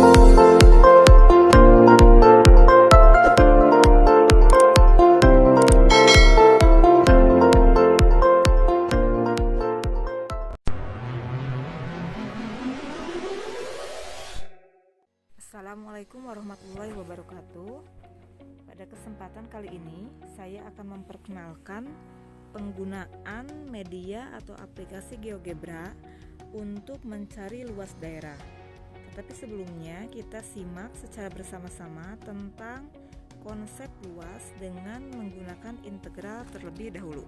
Assalamualaikum warahmatullahi wabarakatuh. Pada kesempatan kali ini saya akan memperkenalkan penggunaan media atau aplikasi GeoGebra untuk mencari luas daerah. Tetapi sebelumnya kita simak secara bersama-sama tentang konsep luas dengan menggunakan integral terlebih dahulu.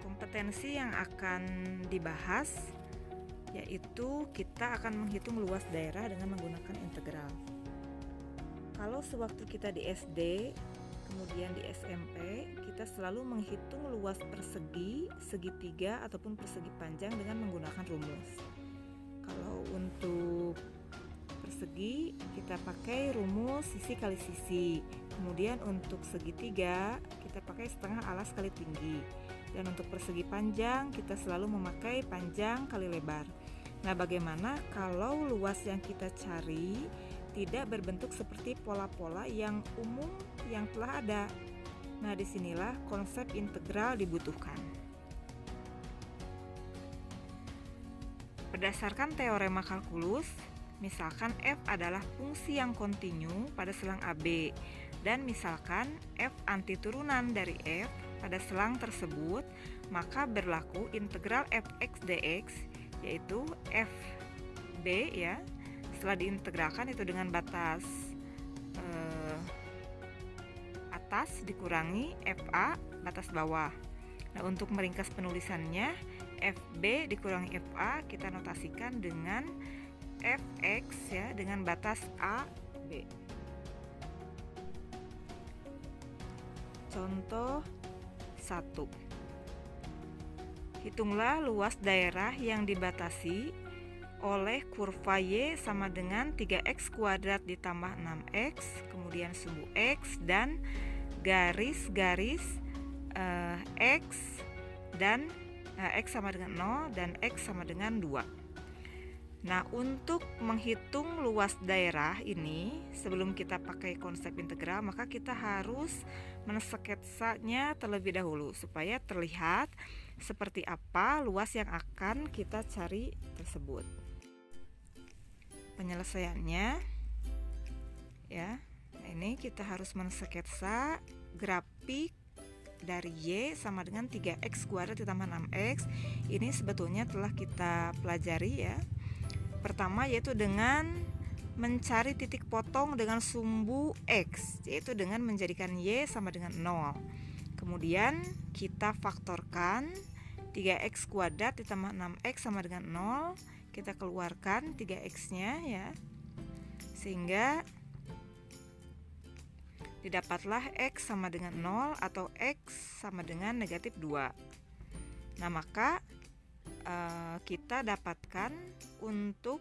Kompetensi yang akan dibahas yaitu kita akan menghitung luas daerah dengan menggunakan integral. Kalau sewaktu kita di SD, kemudian di SMP, kita selalu menghitung luas persegi, segitiga ataupun persegi panjang dengan menggunakan rumus. Kalau untuk persegi kita pakai rumus sisi kali sisi. Kemudian untuk segitiga kita pakai setengah alas kali tinggi. Dan untuk persegi panjang kita selalu memakai panjang kali lebar. Nah, bagaimana kalau luas yang kita cari tidak berbentuk seperti pola-pola yang umum yang telah ada? Nah, disinilah konsep integral dibutuhkan. Berdasarkan teorema kalkulus, misalkan f adalah fungsi yang kontinu pada selang AB, dan misalkan f antiturunan dari f pada selang tersebut, maka berlaku integral fx dx, yaitu fb ya, setelah diintegralkan itu dengan batas atas dikurangi fa batas bawah. Nah, untuk meringkas penulisannya, fb dikurangi fa kita notasikan dengan fx ya, dengan batas ab. Contoh 1. Hitunglah luas daerah yang dibatasi oleh kurva Y sama dengan 3x kuadrat ditambah 6x, kemudian sumbu x dan garis-garis x dan x sama dengan 0 dan x sama dengan 2. Nah, untuk menghitung luas daerah ini, sebelum kita pakai konsep integral, maka kita harus mensketsanya terlebih dahulu supaya terlihat seperti apa luas yang akan kita cari tersebut. Penyelesaiannya ya, nah ini kita harus mensketsa grafik dari Y sama dengan 3x kuadrat ditambah 6x. Ini sebetulnya telah kita pelajari ya. Pertama yaitu dengan mencari titik potong dengan sumbu X, yaitu dengan menjadikan Y sama dengan 0. Kemudian kita faktorkan 3x kuadrat ditambah 6x sama dengan 0. Kita keluarkan 3x-nya ya, sehingga didapatlah X sama dengan 0 atau X sama dengan negatif 2. Nah, maka kita dapatkan untuk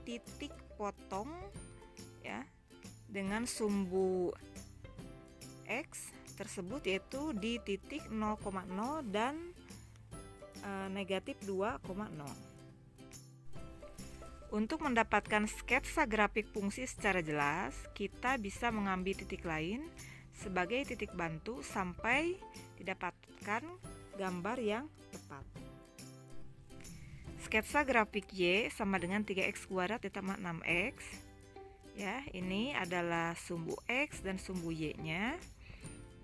titik potong ya dengan sumbu X tersebut yaitu di titik 0,0 dan negatif 2,0. Untuk mendapatkan sketsa grafik fungsi secara jelas, kita bisa mengambil titik lain sebagai titik bantu sampai didapatkan gambar yang tepat. Sketsa grafik Y sama dengan 3x kuadrat ditambah 6x. Ya, ini adalah sumbu X dan sumbu Y-nya.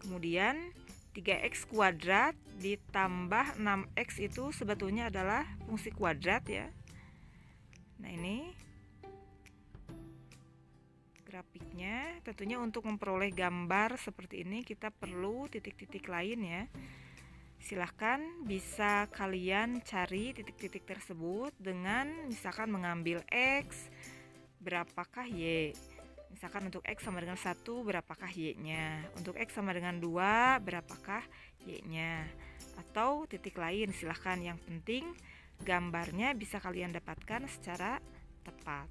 Kemudian 3x kuadrat ditambah 6x itu sebetulnya adalah fungsi kuadrat ya. Nah, ini grafiknya. Tentunya untuk memperoleh gambar seperti ini kita perlu titik-titik lain ya. Silahkan bisa kalian cari titik-titik tersebut dengan misalkan mengambil X, berapakah Y. Misalkan untuk X sama dengan 1, berapakah Y-nya. Untuk X sama dengan 2, berapakah Y-nya. Atau titik lain, silahkan. Yang penting gambarnya bisa kalian dapatkan secara tepat.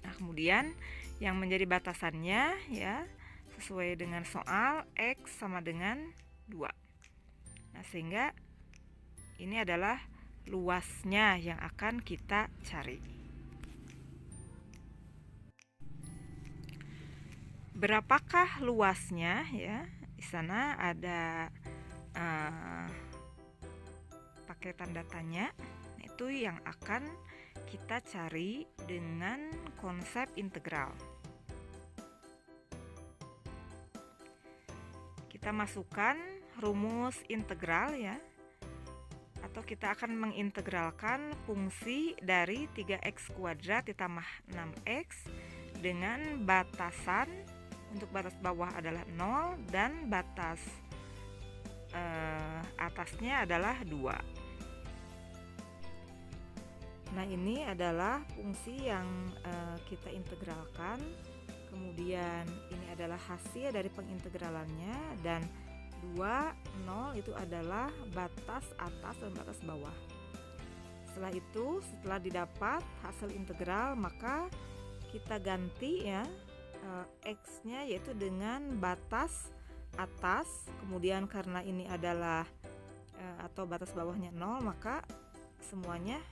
Nah, kemudian yang menjadi batasannya ya, sesuai dengan soal, X sama dengan 2. Nah, sehingga ini adalah luasnya yang akan kita cari. Berapakah luasnya ya? Di sana ada pakai tanda tanya. Nah, itu yang akan kita cari dengan konsep integral. Kita masukkan rumus integral ya, atau kita akan mengintegralkan fungsi dari 3x kuadrat ditambah 6x dengan batasan untuk batas bawah adalah 0 dan batas atasnya adalah 2. Nah, ini adalah fungsi yang kita integralkan. Kemudian ini adalah hasil dari pengintegralannya, dan 2, 0 itu adalah batas atas dan batas bawah. Setelah itu, setelah didapat hasil integral, maka kita ganti ya x-nya yaitu dengan batas atas. Kemudian karena ini adalah atau batas bawahnya 0, maka semuanya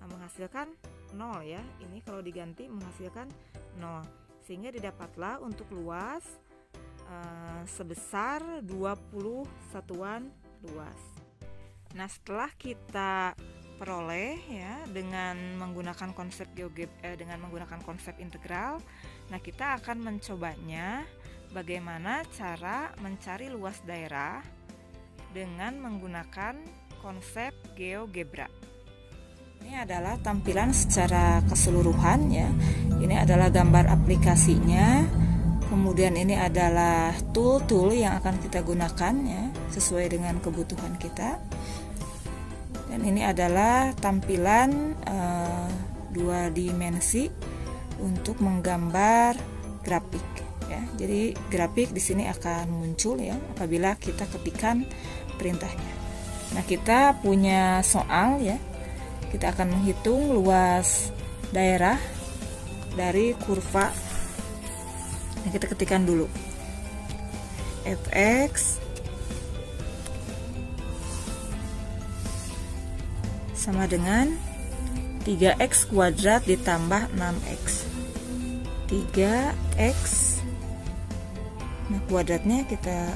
menghasilkan 0 ya. Ini kalau diganti menghasilkan 0. Sehingga didapatlah untuk luas sebesar 20 satuan luas. Nah, setelah kita peroleh ya dengan menggunakan konsep dengan menggunakan konsep integral, nah kita akan mencobanya bagaimana cara mencari luas daerah dengan menggunakan konsep GeoGebra. Ini adalah tampilan secara keseluruhan ya. Ini adalah gambar aplikasinya. Kemudian ini adalah tool-tool yang akan kita gunakan ya, sesuai dengan kebutuhan kita. Dan ini adalah tampilan 2 dimensi untuk menggambar grafik ya. Jadi grafik di sini akan muncul ya apabila kita ketikkan perintahnya. Nah, kita punya soal ya. Kita akan menghitung luas daerah dari kurva. Nah, kita ketikkan dulu fx sama dengan 3x kuadrat ditambah 6x. 3x, nah kuadratnya kita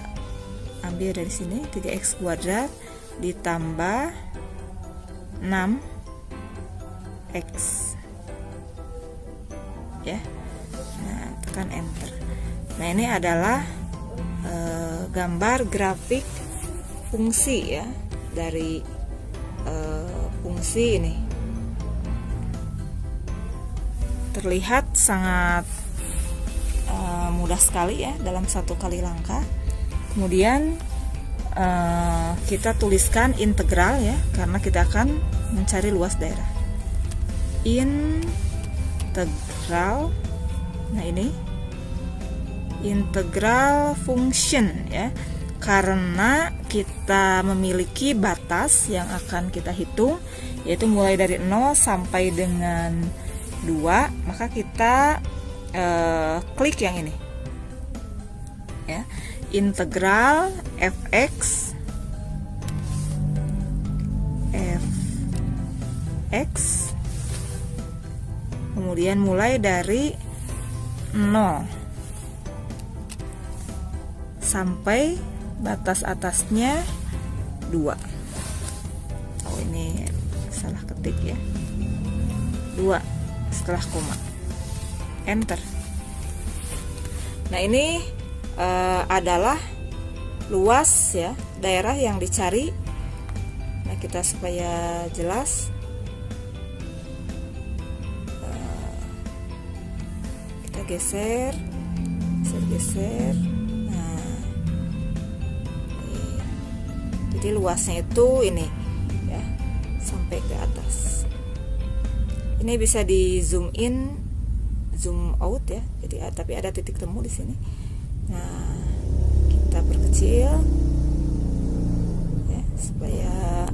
ambil dari sini, 3x kuadrat ditambah 6x ya. Nah, tekan enter. Nah, ini adalah gambar grafik fungsi ya, dari fungsi ini. Terlihat sangat mudah sekali ya dalam satu kali langkah. Kemudian kita tuliskan integral ya, karena kita akan mencari luas daerah. Integral, nah ini integral function ya, karena kita memiliki batas yang akan kita hitung, yaitu mulai dari 0 sampai dengan 2, maka kita klik yang ini ya, integral fx kemudian mulai dari 0 sampai batas atasnya 2. Oh, ini salah ketik ya, 2 setelah koma, enter. Nah, ini adalah luas ya daerah yang dicari. Nah, kita supaya jelas kita geser. Nah, jadi luasnya itu ini ya, sampai ke atas. Ini bisa di zoom in, zoom out ya. Jadi tapi ada titik temu di sini. Nah, kita perkecil ya supaya